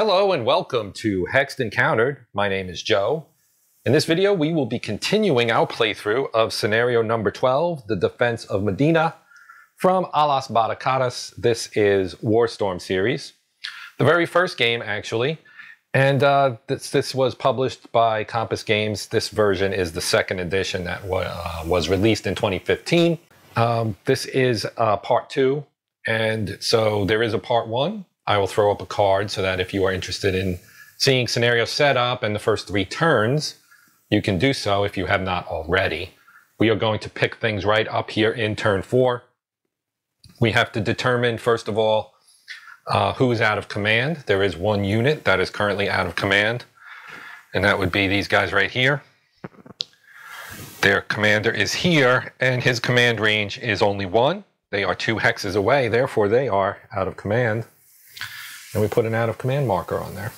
Hello and welcome to Hexed Countered. My name is Joe. In this video, we will be continuing our playthrough of scenario number 12, the Defense of Medina, from Las Barricadas. This is Warstorm series. The very first game, actually. And this was published by Compass Games. This version is the second edition that was released in 2015. This is part 2. And so there is a part 1. I will throw up a card so that if you are interested in seeing scenario setup and the first 3 turns, you can do so if you have not already. We are going to pick things right up here in turn 4. We have to determine, first of all, who is out of command. There is one unit that is currently out of command, and that would be these guys right here. Their commander is here, and his command range is only 1. They are 2 hexes away, therefore they are out of command. And we put an out of command marker on there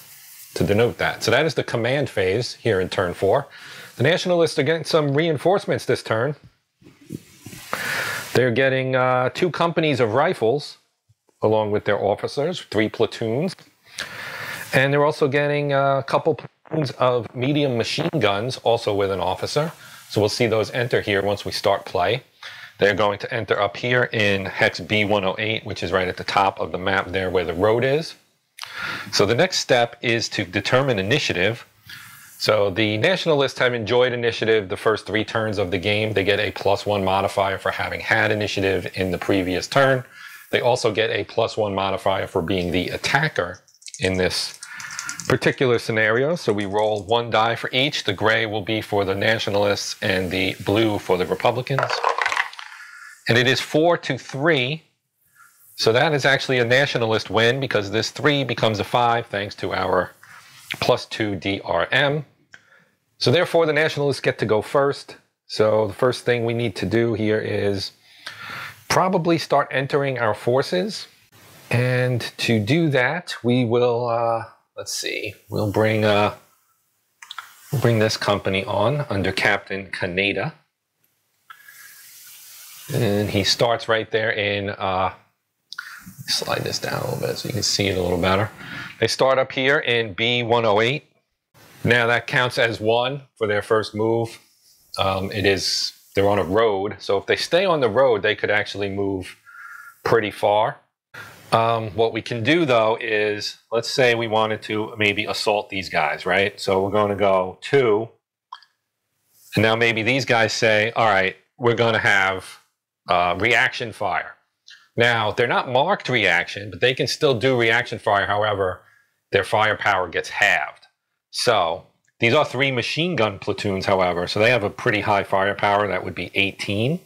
to denote that. So that is the command phase here in turn 4. The Nationalists are getting some reinforcements this turn. They're getting 2 companies of rifles along with their officers, 3 platoons. And they're also getting a couple platoons of medium machine guns, also with an officer. So we'll see those enter here once we start play. They're going to enter up here in Hex B108, which is right at the top of the map there where the road is. So the next step is to determine initiative. So the Nationalists have enjoyed initiative the first 3 turns of the game. They get a +1 modifier for having had initiative in the previous turn. They also get a +1 modifier for being the attacker in this particular scenario. So we roll 1 die for each. The gray will be for the Nationalists and the blue for the Republicans. And it is 4-3. So that is actually a Nationalist win because this 3 becomes a 5 thanks to our +2 DRM. So therefore the Nationalists get to go first. So the first thing we need to do here is probably start entering our forces. And to do that, we will, let's see, we'll bring this company on under Captain Canada. And he starts right there in, slide this down a little bit so you can see it a little better. They start up here in B108. Now that counts as 1 for their first move. They're on a road. So if they stay on the road, they could actually move pretty far. What we can do though is, let's say we wanted to maybe assault these guys, right? So we're going to go 2. And now maybe these guys say, all right, we're going to have reaction fire. Now, they're not marked reaction, but they can still do reaction fire. However, their firepower gets halved. So these are 3 machine gun platoons, however, so they have a pretty high firepower. That would be 18.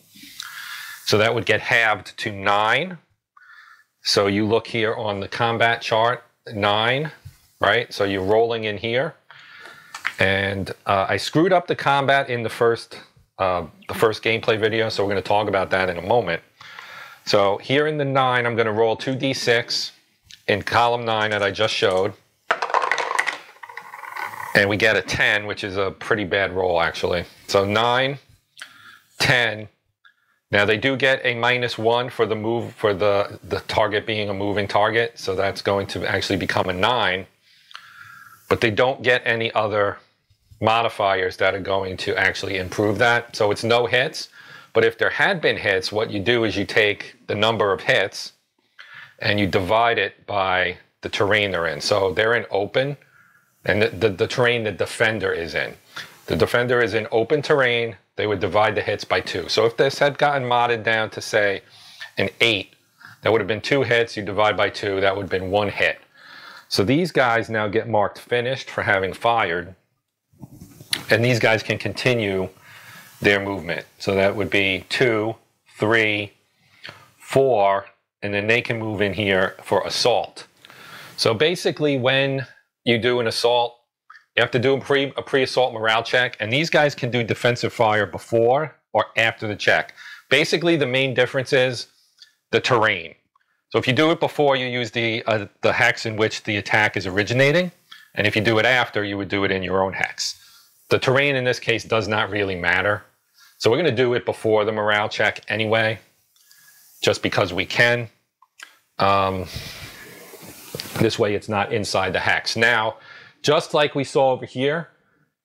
So that would get halved to 9. So you look here on the combat chart, 9, right? So you're rolling in here. And I screwed up the combat in the first gameplay video, so we're going to talk about that in a moment. So here in the 9, I'm going to roll 2d6 in column 9 that I just showed. And we get a 10, which is a pretty bad roll, actually. So 9, 10. Now they do get a -1 for the move, for the target being a moving target. So that's going to actually become a 9. But they don't get any other modifiers that are going to actually improve that. So it's no hits. But if there had been hits, what you do is you take the number of hits and you divide it by the terrain they're in. So they're in open, and the terrain the defender is in. The defender is in open terrain. They would divide the hits by 2. So if this had gotten modded down to, say, an 8, that would have been 2 hits. You divide by 2, that would have been 1 hit. So these guys now get marked finished for having fired. And these guys can continue their movement. So that would be 2, 3, 4, and then they can move in here for assault. So basically when you do an assault, you have to do a pre-assault morale check, and these guys can do defensive fire before or after the check. Basically the main difference is the terrain. So if you do it before, you use the hex in which the attack is originating, and if you do it after, you would do it in your own hex. The terrain in this case does not really matter. So we're going to do it before the morale check anyway, just because we can. This way it's not inside the hex. Now, just like we saw over here,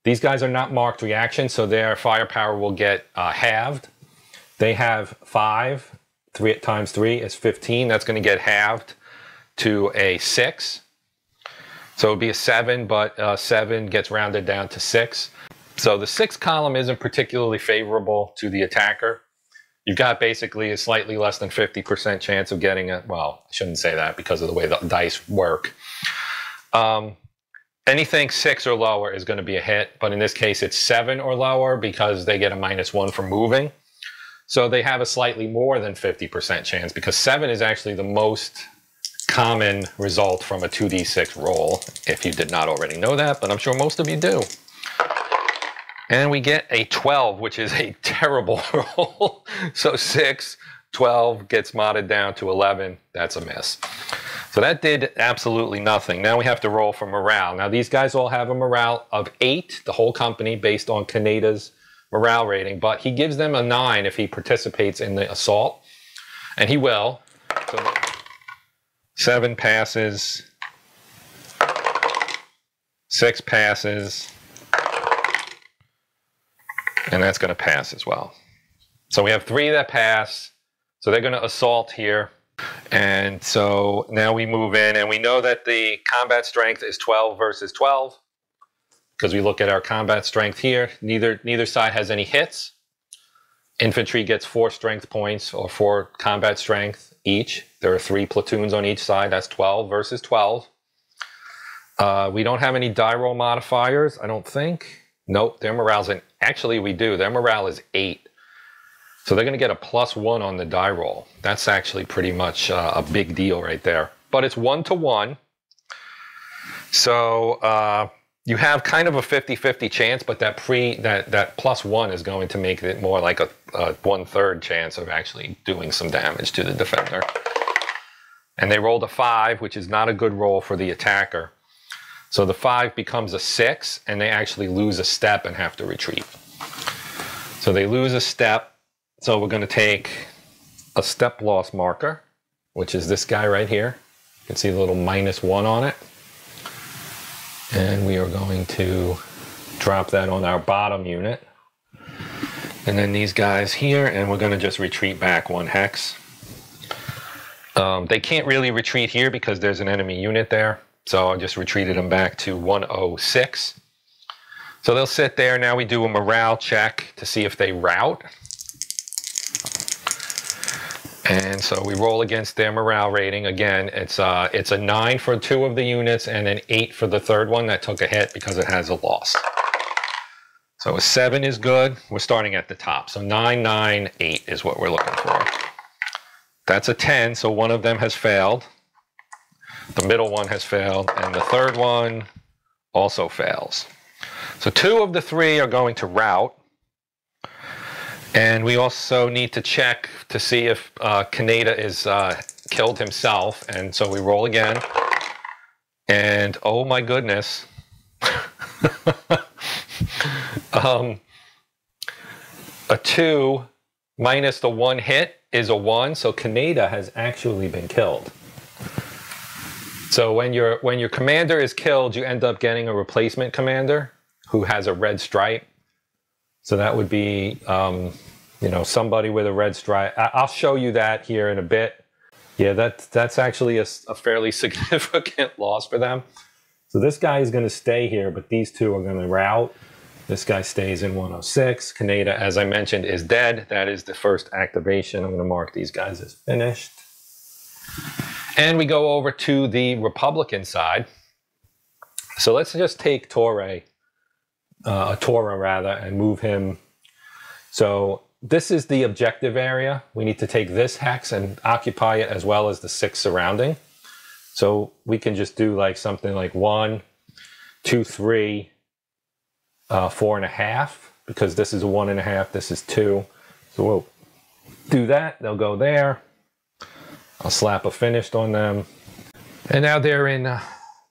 these guys are not marked reaction, so their firepower will get halved. They have 5, 3 times 3 is 15. That's going to get halved to a 6. So it would be a 7, but 7 gets rounded down to 6. So the 6th column isn't particularly favorable to the attacker. You've got basically a slightly less than 50% chance of getting it. Well, I shouldn't say that because of the way the dice work. Anything 6 or lower is going to be a hit, but in this case it's 7 or lower because they get a -1 for moving. So they have a slightly more than 50% chance because 7 is actually the most common result from a 2d6 roll, if you did not already know that, but I'm sure most of you do. And we get a 12, which is a terrible roll. So 6, 12 gets modded down to 11. That's a miss. So that did absolutely nothing. Now we have to roll for morale. Now these guys all have a morale of 8, the whole company, based on Kaneda's morale rating, but he gives them a 9 if he participates in the assault, and he will. So 7 passes, 6 passes, and that's going to pass as well. So we have 3 that pass, so they're going to assault here. And so now we move in, and we know that the combat strength is 12 versus 12, because we look at our combat strength here. Neither side has any hits. Infantry gets 4 strength points, or 4 combat strength each. There are 3 platoons on each side. That's 12 versus 12. We don't have any die roll modifiers, I don't think. Nope, their morale's actually we do. Their morale is 8. So they're going to get a +1 on the die roll. That's actually pretty much a big deal right there. But it's 1-to-1. So you have kind of a 50-50 chance, but that +1 is going to make it more like a 1/3 chance of actually doing some damage to the defender. And they rolled a 5, which is not a good roll for the attacker. So the 5 becomes a 6, and they actually lose a step and have to retreat. So they lose a step. So we're going to take a step loss marker, which is this guy right here. You can see the little -1 on it. And we are going to drop that on our bottom unit. And then these guys here, and we're going to just retreat back 1 hex. They can't really retreat here because there's an enemy unit there. So I just retreated them back to 106. So they'll sit there. Now we do a morale check to see if they rout. And so we roll against their morale rating. Again, it's a 9 for 2 of the units and an 8 for the 3rd one that took a hit because it has a loss. So a 7 is good. We're starting at the top. So 9, 9, 8 is what we're looking for. That's a 10, so one of them has failed. The middle one has failed, and the 3rd one also fails. So 2 of the 3 are going to rout. And we also need to check to see if Kaneda is killed himself. And so we roll again. And oh my goodness. A 2 minus the 1 hit is a 1. So Kaneda has actually been killed. So when your commander is killed, you end up getting a replacement commander who has a red stripe. So that would be, you know, somebody with a red stripe. I'll show you that here in a bit. Yeah, that's actually a fairly significant loss for them. So this guy is going to stay here, but these 2 are going to rout. This guy stays in 106. Kaneda, as I mentioned, is dead. That is the first activation. I'm going to mark these guys as finished. And we go over to the Republican side. So let's just take Tora rather, and move him. So this is the objective area. We need to take this hex and occupy it as well as the 6 surrounding. So we can just do like something like 1, 2, 3, 4.5, because this is a 1.5, this is 2. So we'll do that. They'll go there. I'll slap a finished on them. And now they're in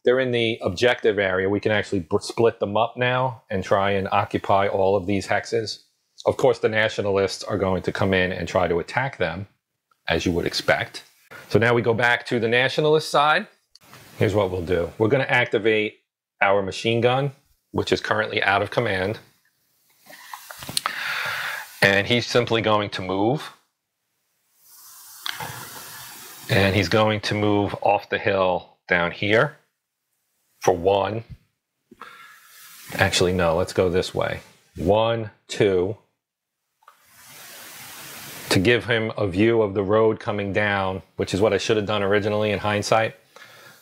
the objective area. We can actually split them up now and try and occupy all of these hexes. Of course, the nationalists are going to come in and try to attack them, as you would expect. So now we go back to the nationalist side. here's what we'll do. We're going to activate our machine gun, which is currently out of command. And he's simply going to move. And he's going to move off the hill down here for 1. Actually, no, let's go this way. 1, 2. To give him a view of the road coming down, which is what I should have done originally in hindsight.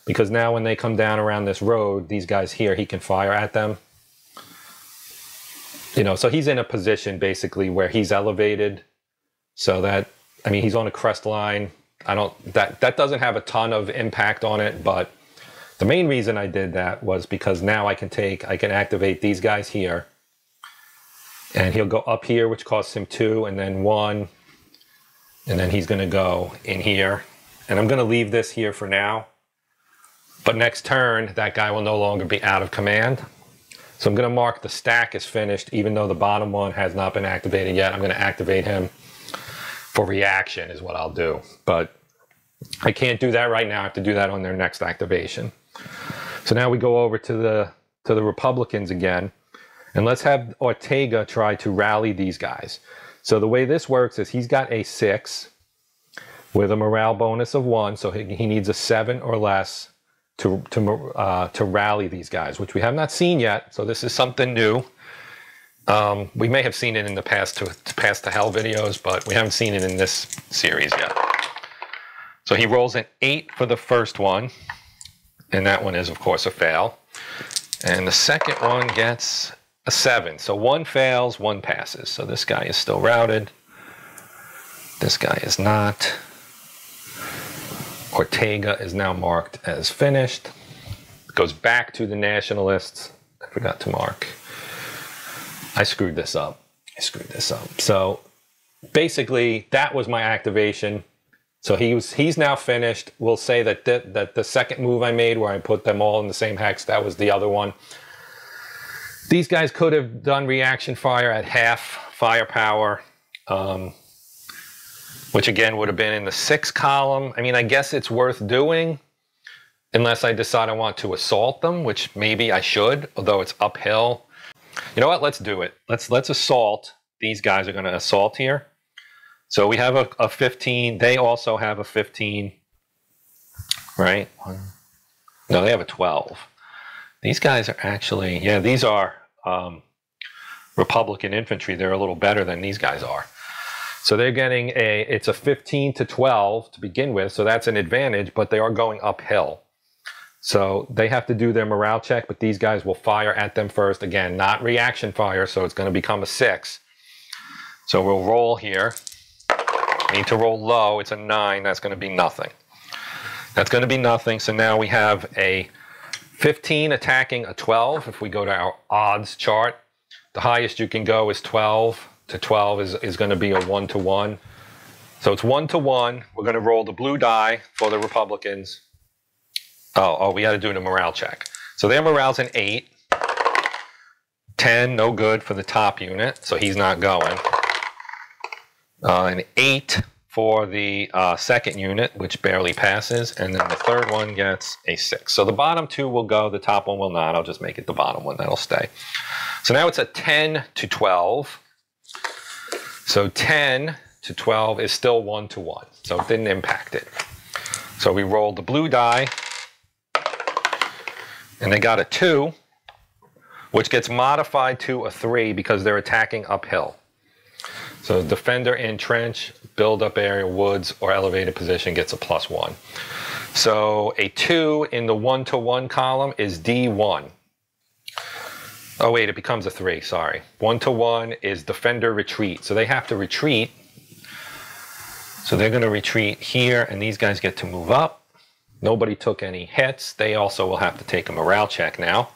Because now when they come down around this road, these guys here, he can fire at them. You know, so he's in a position basically where he's elevated. So that, I mean, he's on a crest line. That doesn't have a ton of impact on it, but the main reason I did that was because now I can activate these guys here. And he'll go up here, which costs him 2, and then 1. And then he's going to go in here. And I'm going to leave this here for now. But next turn, that guy will no longer be out of command. So I'm going to mark the stack as finished, even though the bottom one has not been activated yet. I'm going to activate him for reaction is what I'll do. But I can't do that right now. I have to do that on their next activation. So now we go over to the Republicans again. And let's have Ortega try to rally these guys. So the way this works is he's got a 6 with a morale bonus of 1. So he needs a 7 or less to rally these guys, which we have not seen yet. So this is something new. We may have seen it in the past to hell videos, but we haven't seen it in this series yet. So he rolls an 8 for the first one. And that one is, of course, a fail. And the second one gets a 7. So 1 fails, 1 passes. So this guy is still routed. This guy is not. Ortega is now marked as finished. Goes back to the nationalists. I forgot to mark. I screwed this up. So basically, that was my activation. So he's now finished. We'll say that the second move I made where I put them all in the same hex, that was the other one. These guys could have done reaction fire at half firepower, which again would have been in the 6 column. I mean, I guess it's worth doing unless I decide I want to assault them, which maybe I should, although it's uphill. You know what? Let's do it. Let's assault. These guys are going to assault here. So we have a 15. They also have a 15, right? No, they have a 12. These guys are actually, yeah, these are Republican infantry. They're a little better than these guys are. So they're getting it's a 15 to 12 to begin with. So that's an advantage, but they are going uphill. So they have to do their morale check, but these guys will fire at them first. Again, not reaction fire, so it's going to become a 6. So we'll roll here. Need to roll low. It's a 9. That's going to be nothing. That's going to be nothing. So now we have a 15 attacking a 12. If we go to our odds chart, the highest you can go is 12. To 12 is going to be a 1-to-1. So it's 1-to-1. We're going to roll the blue die for the Republicans. Oh, we got to do the morale check. So their morale's an 8. 10, no good for the top unit, so he's not going. An 8 for the second unit, which barely passes, and then the third one gets a 6. So the bottom 2 will go, the top one will not. I'll just make it the bottom one, that'll stay. So now it's a 10 to 12. So 10 to 12 is still 1-to-1, so it didn't impact it. So we rolled the blue die, and they got a 2, which gets modified to a 3 because they're attacking uphill. So defender in trench, build up area, woods, or elevated position gets a +1. So a 2 in the 1-to-1 column is D1. Oh wait, it becomes a 3, sorry. 1-to-1 is defender retreat. So they have to retreat. So they're going to retreat here, and these guys get to move up. Nobody took any hits. They also will have to take a morale check now.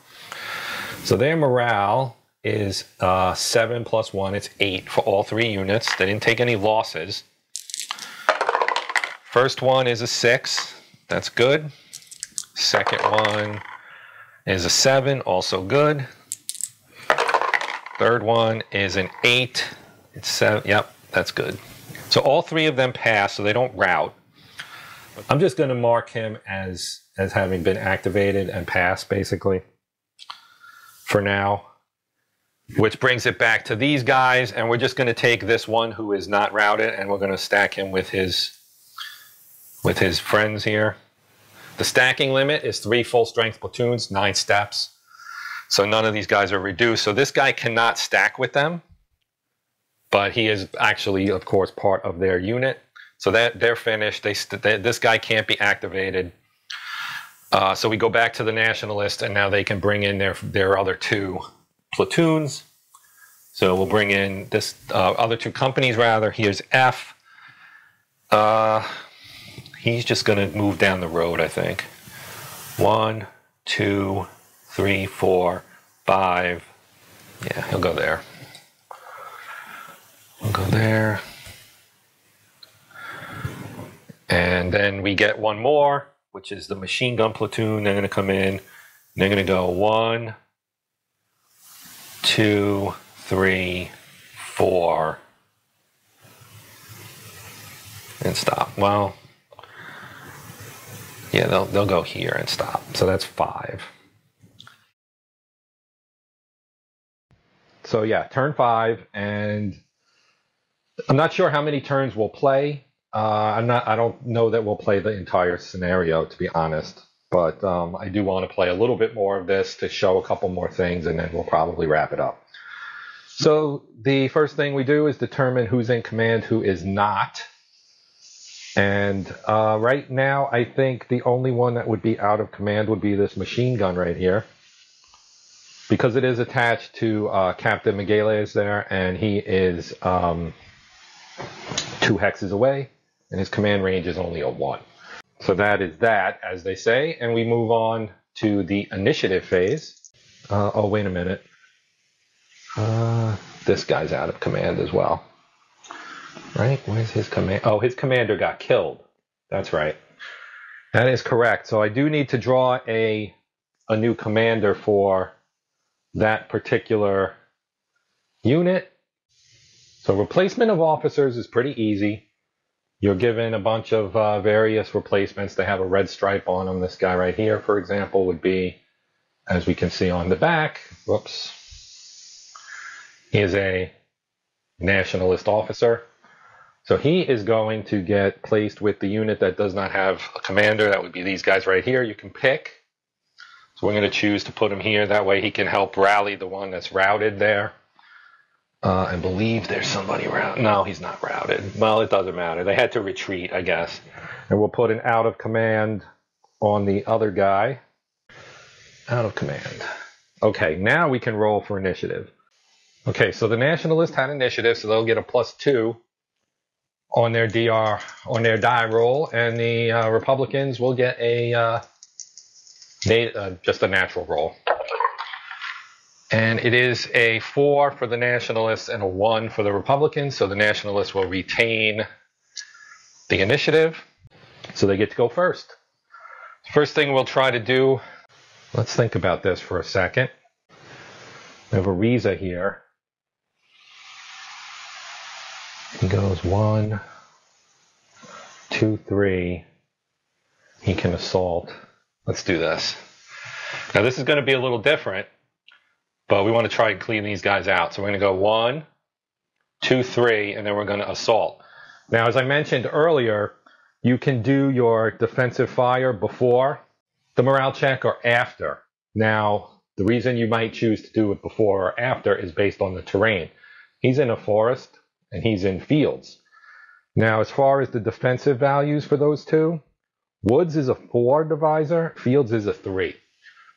So their morale is 7 + 1. It's 8 for all 3 units. They didn't take any losses. First one is a 6. That's good. Second one is a 7. Also good. Third one is an 8. It's 7. Yep, that's good. So all 3 of them pass, so they don't rout. I'm just going to mark him as having been activated and passed, basically, for now. Which brings it back to these guys, and we're just going to take this one who is not routed, and we're going to stack him with his friends here. The stacking limit is 3 full-strength platoons, 9 steps. So none of these guys are reduced. So this guy cannot stack with them, but he is actually, of course, part of their unit. So that they're finished. This guy can't be activated. So we go back to the nationalist, and now they can bring in their other 2 platoons. So we'll bring in this other 2 companies, rather. Here's F. He's just going to move down the road, I think. 1, 2, 3, 4, 5. Yeah, he'll go there. We'll go there. And then we get one more, which is the machine gun platoon. They're going to come in. They're going to go 1, 2, 3, 4, and stop. Well, yeah, they'll go here and stop. So that's 5. So yeah, turn 5, and I'm not sure how many turns we'll play. I don't know that we'll play the entire scenario, to be honest. But I do want to play a little bit more of this to show a couple more things, and then we'll probably wrap it up. So the first thing we do is determine who's in command, who is not. And right now, I think the only one that would be out of command would be this machine gun right here. Because it is attached to Captain Michele there, and he is 2 hexes away, and his command range is only a 1. So that is that, as they say, and we move on to the initiative phase. Oh, wait a minute. This guy's out of command as well. Right? Where's his command? Oh, his commander got killed. That's right. That is correct. So I do need to draw a new commander for that particular unit. So replacement of officers is pretty easy. You're given a bunch of various replacements. They have a red stripe on them. This guy right here, for example, would be, as we can see on the back, whoops, he is a nationalist officer. So he is going to get placed with the unit that does not have a commander. That would be these guys right here. You can pick. So we're going to choose to put him here. That way he can help rally the one that's routed there. I believe there's somebody routed. No, he's not routed. Well, it doesn't matter. They had to retreat, I guess. And we'll put an out of command on the other guy. Out of command. Okay, now we can roll for initiative. Okay, so the nationalists had initiative, so they'll get a +2 on their die roll, and the Republicans will get just a natural roll. And it is a 4 for the nationalists and a 1 for the Republicans, so the nationalists will retain the initiative, so they get to go first. First thing we'll try to do, let's think about this for a second. We have a Riza here. He goes 1, 2, 3. He can assault. Let's do this. Now this is going to be a little different, but we want to try and clean these guys out. So we're going to go 1, 2, 3, and then we're going to assault. Now, as I mentioned earlier, you can do your defensive fire before the morale check or after. Now, the reason you might choose to do it before or after is based on the terrain. He's in a forest and he's in fields. Now, as far as the defensive values for those two, woods is a 4 divisor, fields is a 3.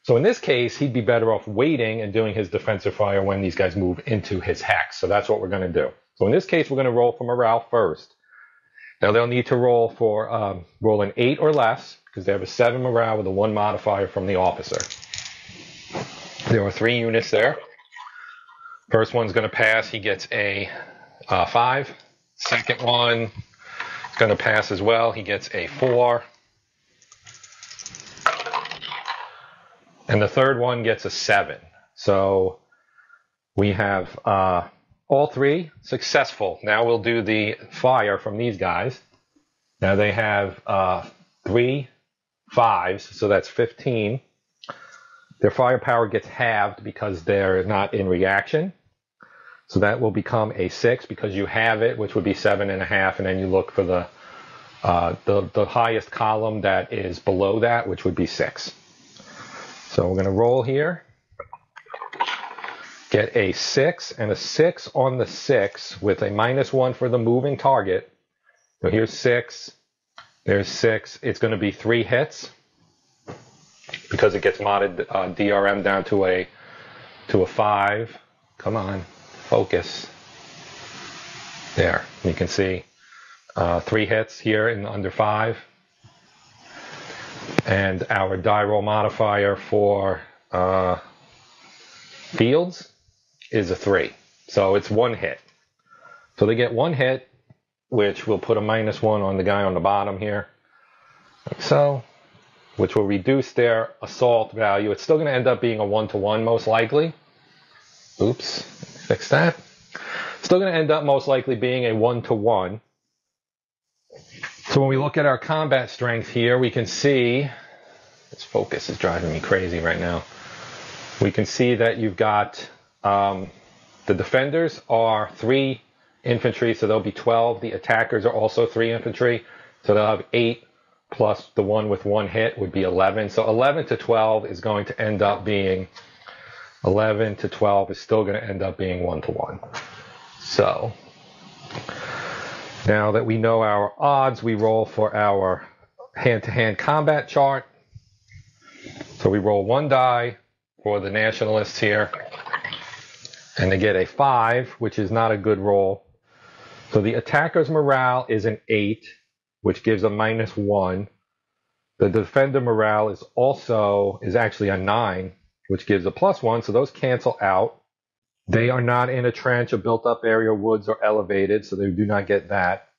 So in this case, he'd be better off waiting and doing his defensive fire when these guys move into his hex. So that's what we're going to do. So in this case, we're going to roll for morale first. Now they'll need to roll for roll an 8 or less because they have a 7 morale with a 1 modifier from the officer. There are 3 units there. First one's going to pass. He gets a 5. Second one is going to pass as well. He gets a 4. And the third one gets a 7. So we have all 3 successful. Now we'll do the fire from these guys. Now they have 3 5s, so that's 15. Their firepower gets halved because they're not in reaction. So that will become a 6 because you have it, which would be 7.5, and then you look for the highest column that is below that, which would be 6. So we're going to roll here. Get a 6 and a 6 on the 6 with a -1 for the moving target. So here's 6. There's 6. It's going to be 3 hits because it gets modded DRM down to a 5. Come on, focus. There, you can see 3 hits here in under 5. And our die roll modifier for fields is a 3. So it's 1 hit. So they get 1 hit, which will put a -1 on the guy on the bottom here, like so, which will reduce their assault value. It's still going to end up being a 1-to-1 most likely. Oops, fix that. Still going to end up most likely being a 1-to-1. So when we look at our combat strength here, we can see, this focus is driving me crazy right now. We can see that you've got, the defenders are 3 infantry, so there'll be 12. The attackers are also 3 infantry, so they'll have 8 plus the one with 1 hit would be 11. So 11 to 12 is going to end up being, 11 to 12 is still going to end up being 1-to-1. So now that we know our odds, we roll for our hand-to-hand combat chart. So we roll 1 die for the nationalists here, and they get a 5, which is not a good roll. So the attacker's morale is an 8, which gives a -1. The defender morale is actually a 9, which gives a +1, so those cancel out. They are not in a trench, a built-up area, woods, or elevated, so they do not get that.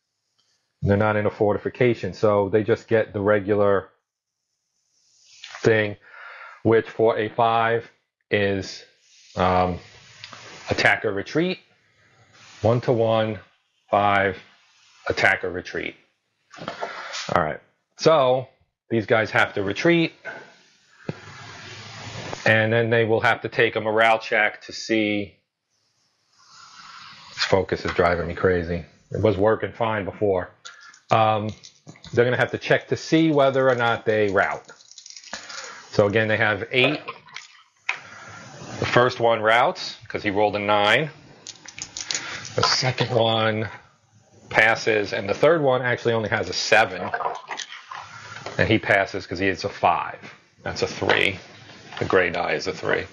They're not in a fortification, so they just get the regular thing, which for a 5 is attacker retreat, 1-to-1, 5, attacker retreat. All right, so these guys have to retreat, and then they will have to take a morale check to see. This focus is driving me crazy. It was working fine before. They're going to have to check to see whether or not they rout. So again, they have 8. The first one routes because he rolled a 9. The second one passes, and the third one actually only has a 7. And he passes because he is a 5. That's a 3. The gray die is a 3.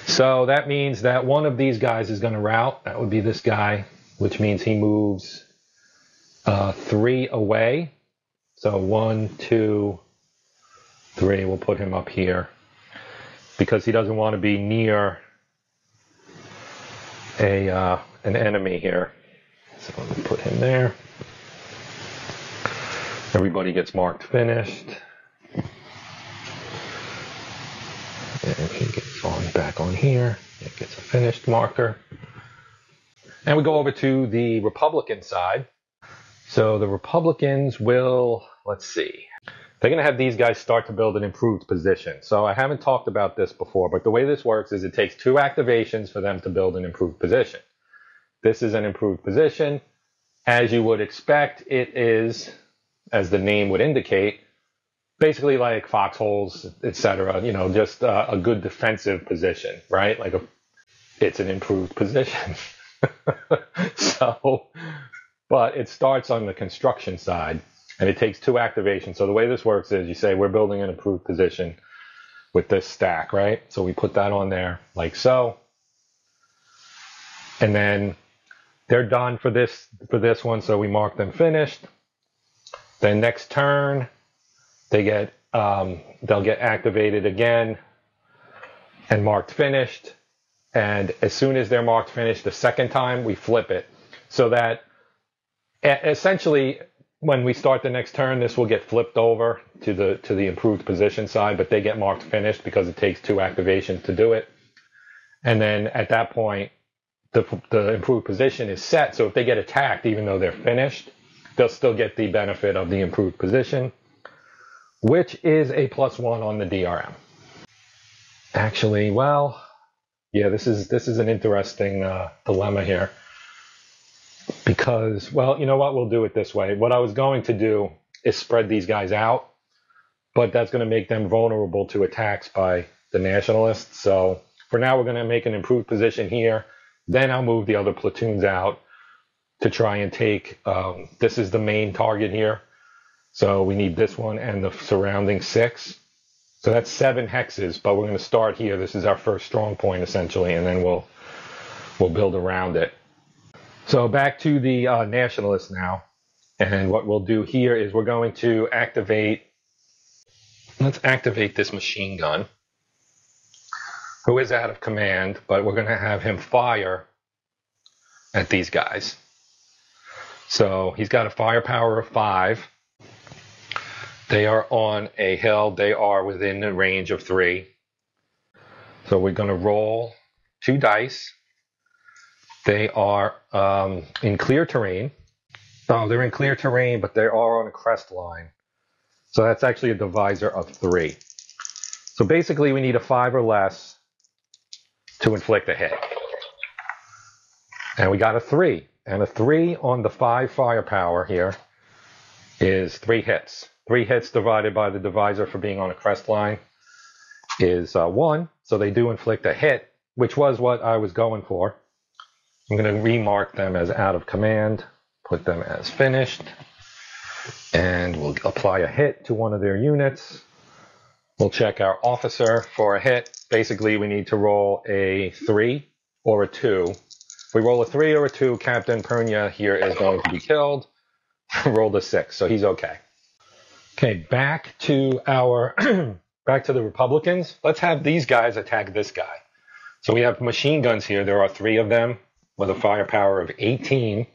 So that means that one of these guys is going to rout. That would be this guy, which means he moves 3 away. So 1, 2, 3. We'll put him up here because he doesn't want to be near an enemy here. So let me put him there. Everybody gets marked finished. And he gets back on here. It gets a finished marker. And we go over to the Republican side. So the Republicans will, let's see. They're going to have these guys start to build an improved position. So I haven't talked about this before, but the way this works is it takes 2 activations for them to build an improved position. This is an improved position. As you would expect, it is, as the name would indicate, basically like foxholes, etc. You know, just a good defensive position, right? Like it's an improved position. So, but it starts on the construction side, and it takes 2 activations. So the way this works is you say we're building an improved position with this stack, right? So we put that on there like so, and then they're done for this one. So we mark them finished. Then next turn, they get they'll get activated again and marked finished. And as soon as they're marked finished the second time, we flip it. So that essentially when we start the next turn, this will get flipped over to the improved position side, but they get marked finished because it takes 2 activations to do it. And then at that point, the improved position is set. So if they get attacked, even though they're finished, they'll still get the benefit of the improved position. which is a +1 on the DRM. Actually, well, yeah, this is an interesting dilemma here. Because, well, you know what? We'll do it this way. What I was going to do is spread these guys out, but that's going to make them vulnerable to attacks by the nationalists. So for now, we're going to make an improved position here. Then I'll move the other platoons out to try and take, this is the main target here. So we need this one and the surrounding 6. So that's 7 hexes, but we're going to start here. This is our first strong point, essentially, and then we'll build around it. So back to the nationalists now. And what we'll do here is we're going to activate, let's activate this machine gun, who is out of command, but we're going to have him fire at these guys. So he's got a firepower of 5. They are on a hill. They are within the range of 3. So we're going to roll 2 dice. They are in clear terrain. Oh, they're in clear terrain, but they are on a crest line. So that's actually a divisor of 3. So basically, we need a 5 or less to inflict a hit. And we got a 3. And a 3 on the 5 firepower here is 3 hits. 3 hits divided by the divisor for being on a crest line is 1. So they do inflict a hit, which was what I was going for. I'm going to remark them as out of command, put them as finished, and we'll apply a hit to one of their units. We'll check our officer for a hit. Basically, we need to roll a 3 or a 2. If we roll a 3 or a 2, Captain Pernia here is going to be killed. Rolled a 6, so he's okay. Okay, back to our back to the Republicans. Let's have these guys attack this guy. So we have machine guns here. There are 3 of them with a firepower of 18.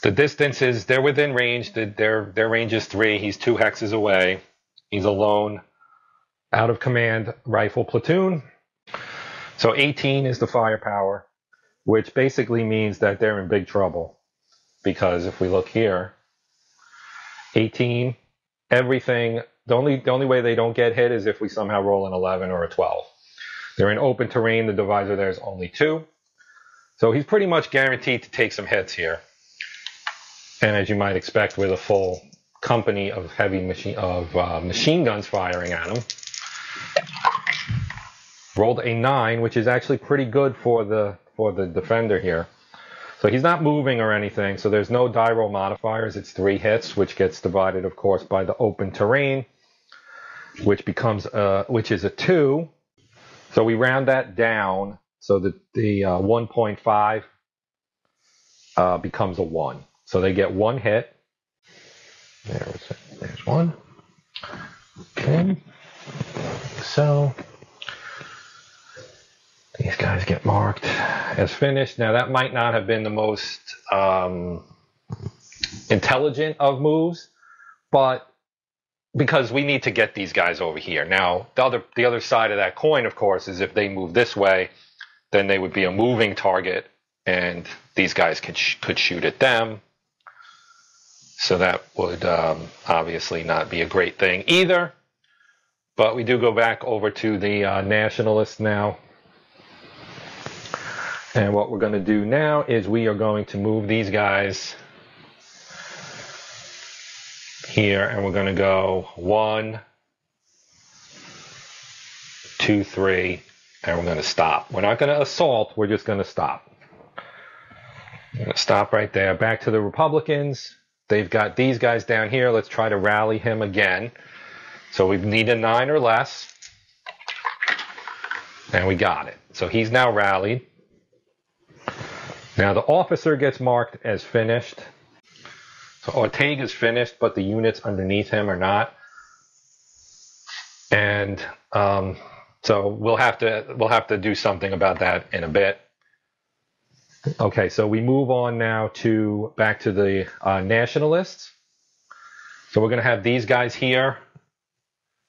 The distance is, they're within range. Their range is 3. He's 2 hexes away. He's a lone out of command rifle platoon. So 18 is the firepower, which basically means that they're in big trouble. Because if we look here, 18, everything, the only way they don't get hit is if we somehow roll an 11 or a 12. They're in open terrain. The divisor there is only 2. So he's pretty much guaranteed to take some hits here. And as you might expect, with a full company of machine guns firing at him. Rolled a 9, which is actually pretty good for the defender here. So he's not moving or anything, so there's no die roll modifiers. It's 3 hits, which gets divided, of course, by the open terrain, which becomes which is a 2. So we round that down so that the 1.5 becomes a 1. So they get 1 hit. There's 1. Okay. So these guys get marked as finished. Now that might not have been the most intelligent of moves, but because we need to get these guys over here. Now the other side of that coin, of course, is if they move this way, then they would be a moving target, and these guys could shoot at them. So that would obviously not be a great thing either. But we do go back over to the nationalists now. And what we're going to do now is we are going to move these guys here, and we're going to go 1, 2, 3, and we're going to stop. We're not going to assault, we're just going to stop. I'm going to stop right there. Back to the Republicans. They've got these guys down here. Let's try to rally him again. So we need a 9 or less. And we got it. So he's now rallied. Now the officer gets marked as finished. So Ortega's finished, but the units underneath him are not. And so we'll have to do something about that in a bit. Okay, so we move on now to back to the nationalists. So we're going to have these guys here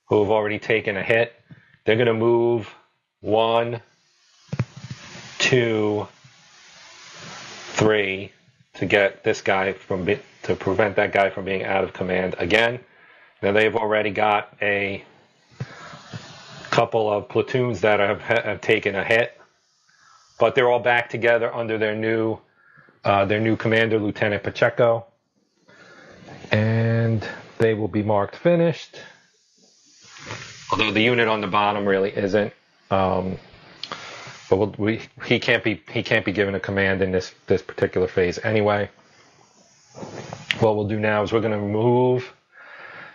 who have already taken a hit. They're going to move 1, 2, 3 to get this guy to prevent that guy from being out of command again. Now they've already got a couple of platoons that have taken a hit, but they're all back together under their new commander, Lieutenant Pacheco, and they will be marked finished. Although the unit on the bottom really isn't, but he can't be given a command in this particular phase anyway. What we'll do now is we're going to remove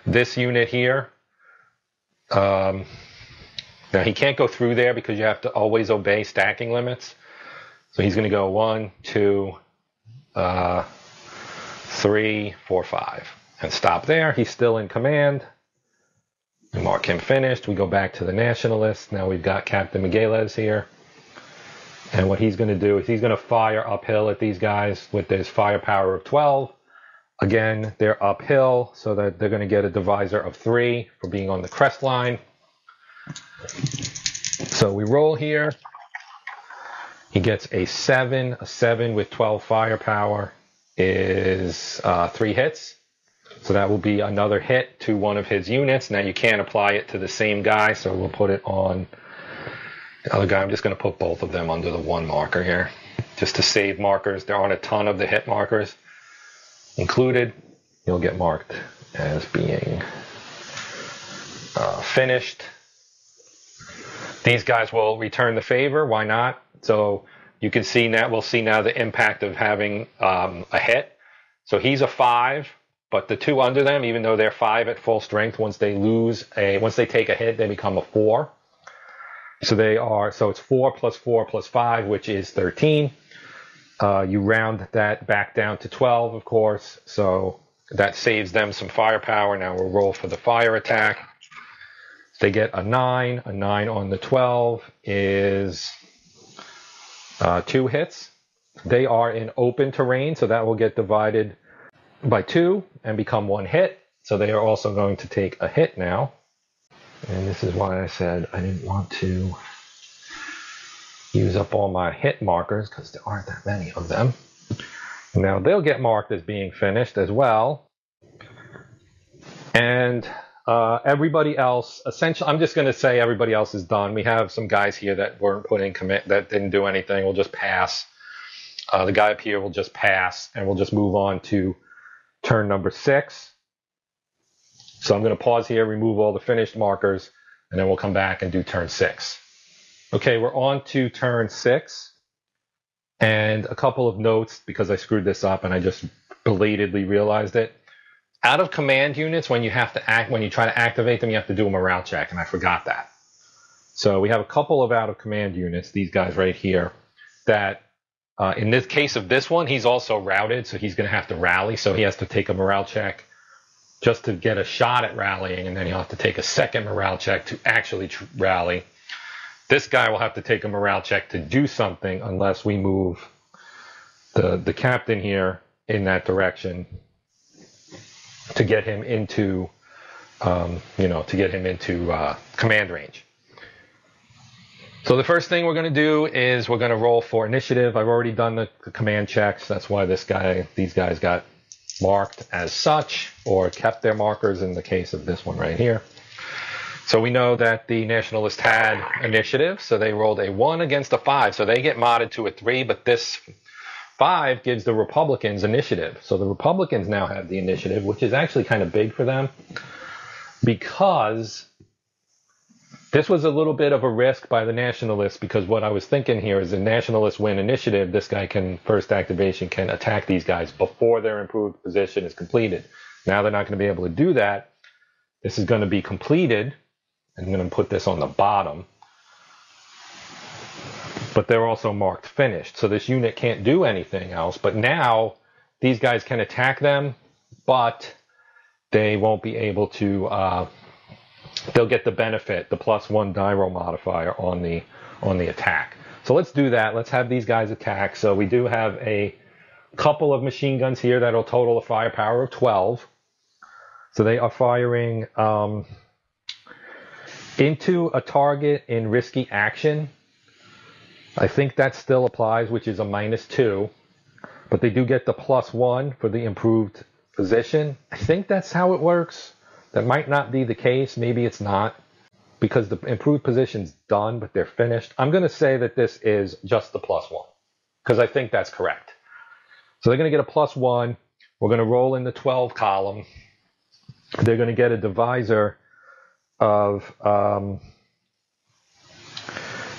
this unit here. Now he can't go through there because you have to always obey stacking limits. So he's going to go 1, 2, 3, 4, 5, and stop there. He's still in command. We mark him finished. We go back to the nationalists. Now we've got Captain Migueles here. And what he's going to do is he's going to fire uphill at these guys with his firepower of 12. Again, they're uphill, so that they're going to get a divisor of 3 for being on the crest line. So we roll here. He gets a 7. A 7 with 12 firepower is 3 hits. So that will be another hit to one of his units. Now you can't apply it to the same guy, so we'll put it on the other guy. I'm just going to put both of them under the 1 marker here, just to save markers. There aren't a ton of the hit markers included. You'll get marked as being finished. These guys will return the favor. Why not? So you can see now, we'll see now the impact of having a hit. So he's a 5, but the 2 under them, even though they're 5 at full strength, once they take a hit, they become a 4. So it's 4 plus 4 plus 5, which is 13. You round that back down to 12, of course, so that saves them some firepower. Now we'll roll for the fire attack. They get a 9. A 9 on the 12 is 2 hits. They are in open terrain, so that will get divided by 2 and become 1 hit. So they are also going to take a hit now. And this is why I said I didn't want to use up all my hit markers, because there aren't that many of them. Now they'll get marked as being finished as well. And everybody else, essentially, I'm just going to say everybody else is done. We have some guys here that weren't put in commit, that didn't do anything. We'll just pass. The guy up here will just pass, and we'll just move on to turn number 6. So I'm going to pause here, remove all the finished markers, and then we'll come back and do turn 6. Okay, we're on to turn 6. And a couple of notes, because I screwed this up and I just belatedly realized it. Out of command units, when you try to activate them, you have to do a morale check, and I forgot that. So we have a couple of out of command units, these guys right here, that in this case of this one, he's also routed, so he's going to have to rally, so he has to take a morale check just to get a shot at rallying, and then he'll have to take a second morale check to actually rally. This guy will have to take a morale check to do something unless we move the captain here in that direction to get him into, command range. So the first thing we're going to do is we're going to roll for initiative. I've already done the command checks. That's why these guys got marked as such, or kept their markers in the case of this one right here. So we know that the nationalists had initiative, so they rolled a 1 against a 5. So they get modded to a 3, but this 5 gives the Republicans initiative. So the Republicans now have the initiative, which is actually kind of big for them, because this was a little bit of a risk by the nationalists, because what I was thinking here is the nationalists win initiative, this guy can, first activation, can attack these guys before their improved position is completed. Now they're not going to be able to do that. This is going to be completed. I'm going to put this on the bottom. But they're also marked finished. So this unit can't do anything else. But now these guys can attack them, but they won't be able to, they'll get the benefit, the +1 die roll modifier on the attack. So let's do that. Let's have these guys attack. So we do have a couple of machine guns here that'll total a firepower of 12. So they are firing into a target in risky action. I think that still applies, which is a -2. But they do get the +1 for the improved position. I think that's how it works. That might not be the case. Maybe it's not, because the improved position's done, but they're finished. I'm going to say that this is just the +1, because I think that's correct. So they're going to get a +1. We're going to roll in the 12 column. They're going to get a divisor of,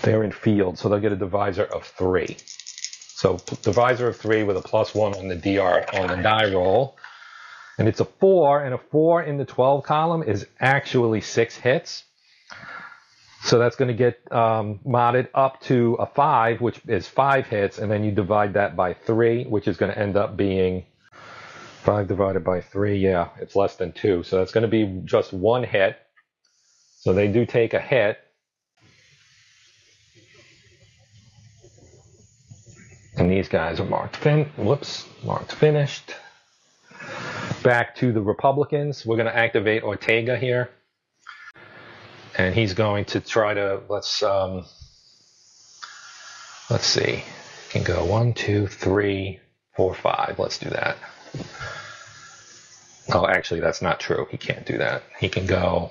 they're in field, so they'll get a divisor of 3. So divisor of 3 with a +1 on the DR on the die roll. And it's a 4, and a 4 in the 12 column is actually 6 hits. So that's going to get modded up to a 5, which is 5 hits, and then you divide that by 3, which is going to end up being 5 divided by 3. Yeah, it's less than 2. So that's going to be just 1 hit. So they do take a hit. And these guys are marked finished. Back to the Republicans. We're going to activate Ortega here. And he's going to try to, let's see. He can go 1, 2, 3, 4, 5. Let's do that. Oh, actually, that's not true. He can't do that. He can go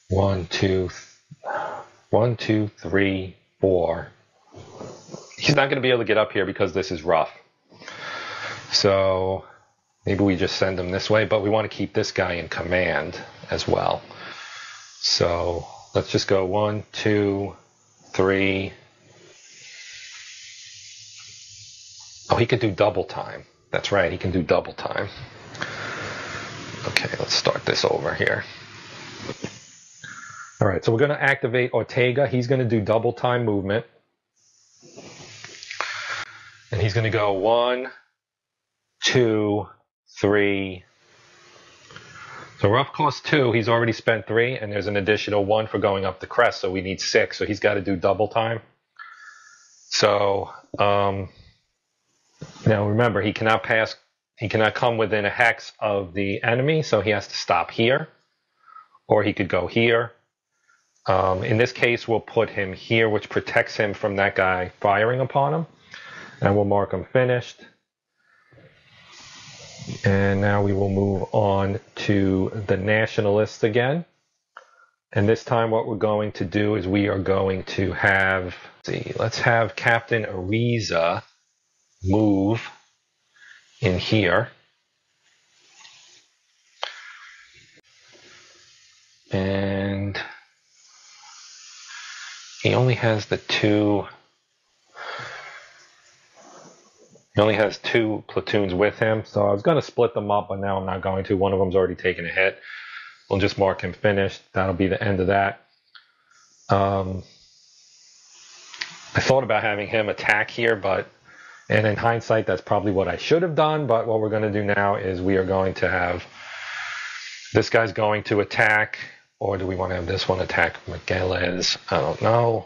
1, 2, 3, 4. He's not going to be able to get up here because this is rough. So maybe we just send him this way, but we want to keep this guy in command as well. So let's just go 1, 2, 3. Oh, he could do double time. That's right, he can do double time. Okay, let's start this over here. All right, so we're going to activate Ortega. He's going to do double time movement. And he's going to go 1, 2, 3. So rough cost 2, he's already spent 3, and there's an additional 1 for going up the crest, so we need 6. So he's got to do double time. So now remember, he cannot come within a hex of the enemy, so he has to stop here, or he could go here. In this case, we'll put him here, which protects him from that guy firing upon him. And we'll mark him finished. And now we will move on to the nationalists again. And this time what we're going to do is we are going to have, let's have Captain Ariza move in here. And he only has the 2. He only has 2 platoons with him, so I was going to split them up, but now I'm not going to. One of them's already taken a hit. We'll just mark him finished. That'll be the end of that. I thought about having him attack here, and in hindsight, that's probably what I should have done, but what we're going to do now is we are going to have, this guy's going to attack, or do we want to have this one attack Migueles? I don't know.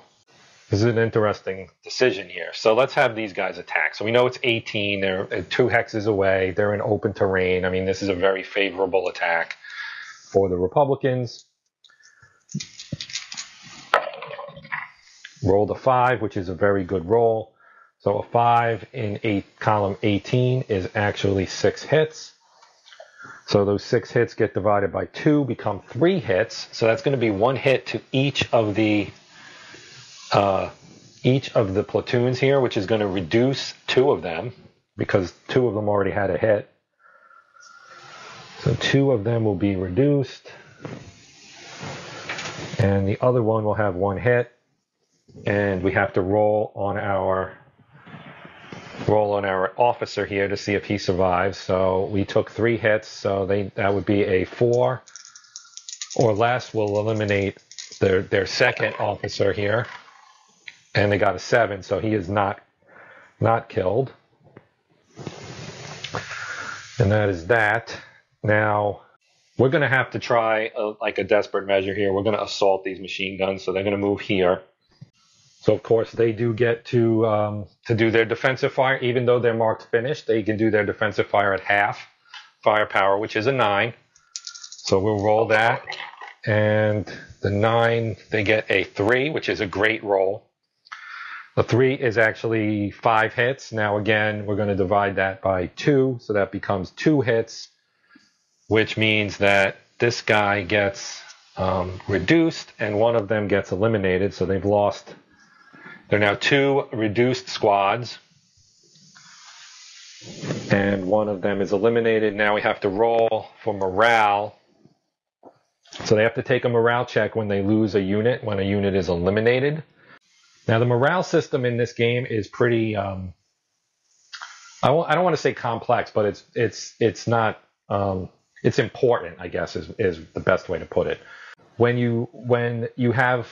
This is an interesting decision here. So let's have these guys attack. So we know it's 18. They're 2 hexes away. They're in open terrain. I mean, this is a very favorable attack for the Republicans. Rolled a 5, which is a very good roll. So a 5 in column 18 is actually 6 hits. So those 6 hits get divided by 2, become 3 hits. So that's going to be 1 hit to each of the platoons here, which is going to reduce 2 of them because 2 of them already had a hit. So 2 of them will be reduced, and the other one will have 1 hit, and we have to roll on our officer here to see if he survives. So we took 3 hits, so that would be a 4 or less. Will eliminate their second officer here. And they got a 7, so he is not killed. And that is that. Now, we're going to have to try like a desperate measure here. We're going to assault these machine guns, so they're going to move here. So, of course, they do get to do their defensive fire. Even though they're marked finished, they can do their defensive fire at half firepower, which is a 9. So we'll roll that. And the 9, they get a 3, which is a great roll. The 3 is actually 5 hits. Now again, we're going to divide that by 2, so that becomes 2 hits. which means that this guy gets reduced and one of them gets eliminated. So they've lost. They're now 2 reduced squads. And one of them is eliminated. Now we have to roll for morale. So they have to take a morale check when they lose a unit, when a unit is eliminated. Now the morale system in this game is pretty, I don't want to say complex, but it's not, it's important, I guess, is the best way to put it. When you have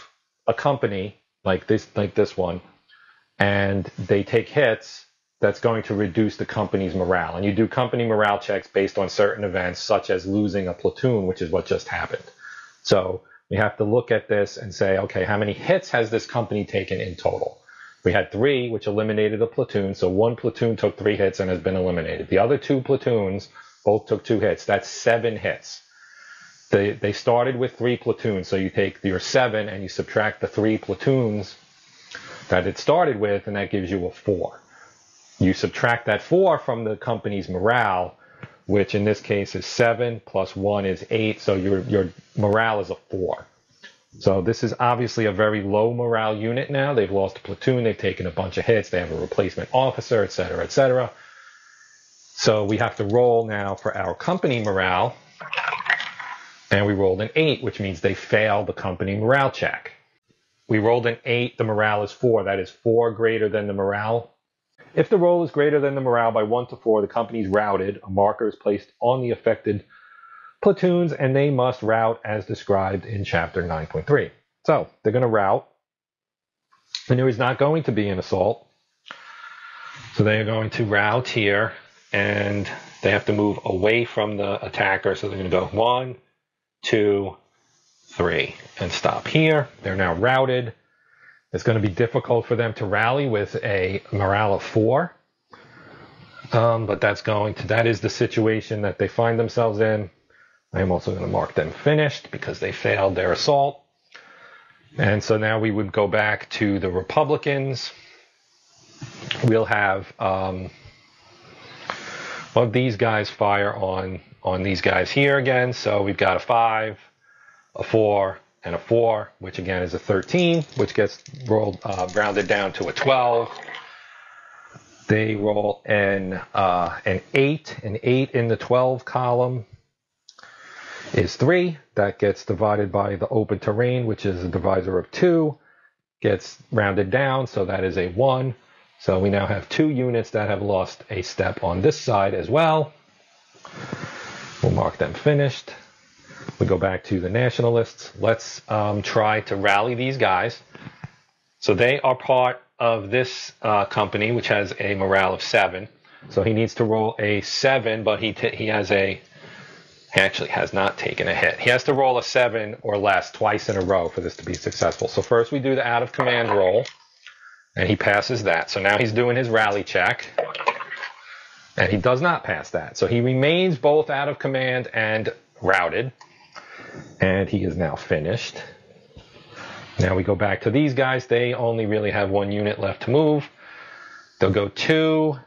a company like this one, and they take hits, that's going to reduce the company's morale. And you do company morale checks based on certain events, such as losing a platoon, which is what just happened. So we have to look at this and say, okay, how many hits has this company taken in total? We had 3, which eliminated a platoon. So 1 platoon took 3 hits and has been eliminated. The other 2 platoons both took 2 hits. That's 7 hits. They started with 3 platoons. So you take your 7 and you subtract the 3 platoons that it started with, and that gives you a 4. You subtract that 4 from the company's morale, which in this case is 7 plus 1 is 8. So your morale is a 4. So this is obviously a very low morale unit now. They've lost a platoon. They've taken a bunch of hits. They have a replacement officer, etc., etc. So we have to roll now for our company morale. And we rolled an 8, which means they failed the company morale check. We rolled an 8. The morale is 4. That is 4 greater than the morale. If the roll is greater than the morale by 1 to 4, the company is routed. A marker is placed on the affected platoons, and they must route as described in Chapter 9.3. So they're going to route. And there is not going to be an assault. So they are going to route here, and they have to move away from the attacker. So they're going to go 1, 2, 3, and stop here. They're now routed. It's going to be difficult for them to rally with a morale of 4. But that is the situation that they find themselves in. I am also going to mark them finished because they failed their assault. And so now we would go back to the Republicans. We'll have these guys fire on these guys here again. So we've got a 5, a 4, and a 4, which again is a 13, which gets rounded down to a 12. They roll an 8. An 8 in the 12 column is 3. That gets divided by the open terrain, which is a divisor of 2. Gets rounded down, so that is a 1. So we now have 2 units that have lost a step on this side as well. We'll mark them finished. We go back to the nationalists. Let's try to rally these guys. So they are part of this company, which has a morale of 7. So he needs to roll a 7, but he actually has not taken a hit. He has to roll a 7 or less twice in a row for this to be successful. So first we do the out of command roll, and he passes that. So now he's doing his rally check, and he does not pass that. So he remains both out of command and routed, and he is now finished. Now we go back to these guys. They only really have 1 unit left to move. They'll go 2,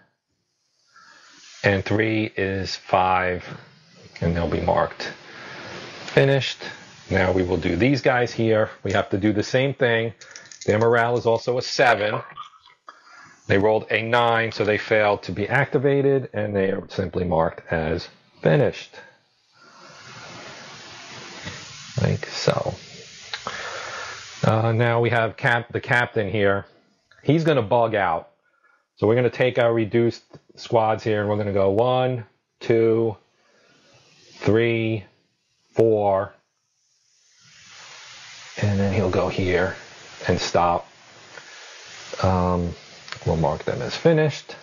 and 3 is 5, and they'll be marked finished. Now we will do these guys here. We have to do the same thing. Their morale is also a 7. They rolled a 9, so they failed to be activated, and they are simply marked as finished. Like so. Now we have the captain here. He's going to bug out. So we're going to take our reduced squads here, and we're going to go 1, 2, 3, 4. And then he'll go here and stop. We'll mark them as finished.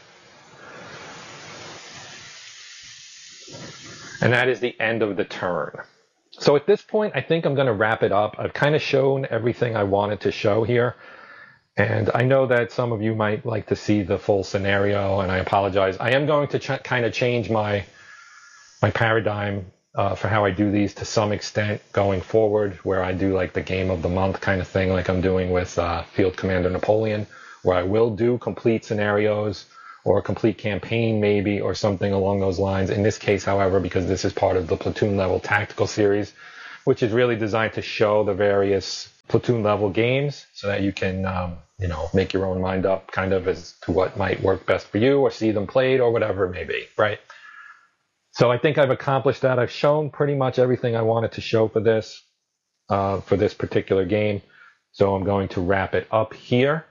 And that is the end of the turn. So at this point, I think I'm going to wrap it up. I've kind of shown everything I wanted to show here. And I know that some of you might like to see the full scenario, and I apologize. I am going to kind of change my paradigm for how I do these to some extent going forward, where I do like the game of the month kind of thing, like I'm doing with Field Commander Napoleon, where I will do complete scenarios or a complete campaign maybe, or something along those lines. In this case, however, because this is part of the Platoon-Level Tactical Series, which is really designed to show the various platoon-level games so that you can, make your own mind up kind of as to what might work best for you, or see them played, or whatever it may be, right? So I think I've accomplished that. I've shown pretty much everything I wanted to show for this particular game. So I'm going to wrap it up here.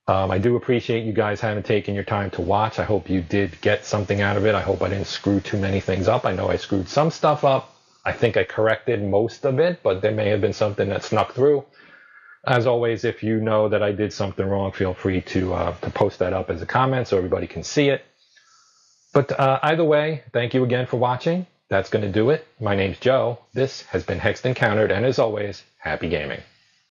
I do appreciate you guys having taken your time to watch. I hope you did get something out of it. I hope I didn't screw too many things up. I know I screwed some stuff up. I think I corrected most of it, but there may have been something that snuck through. As always, if you know that I did something wrong, feel free to post that up as a comment so everybody can see it. But either way, thank you again for watching. That's going to do it. My name's Joe. This has been Hexed Countered, and as always, happy gaming.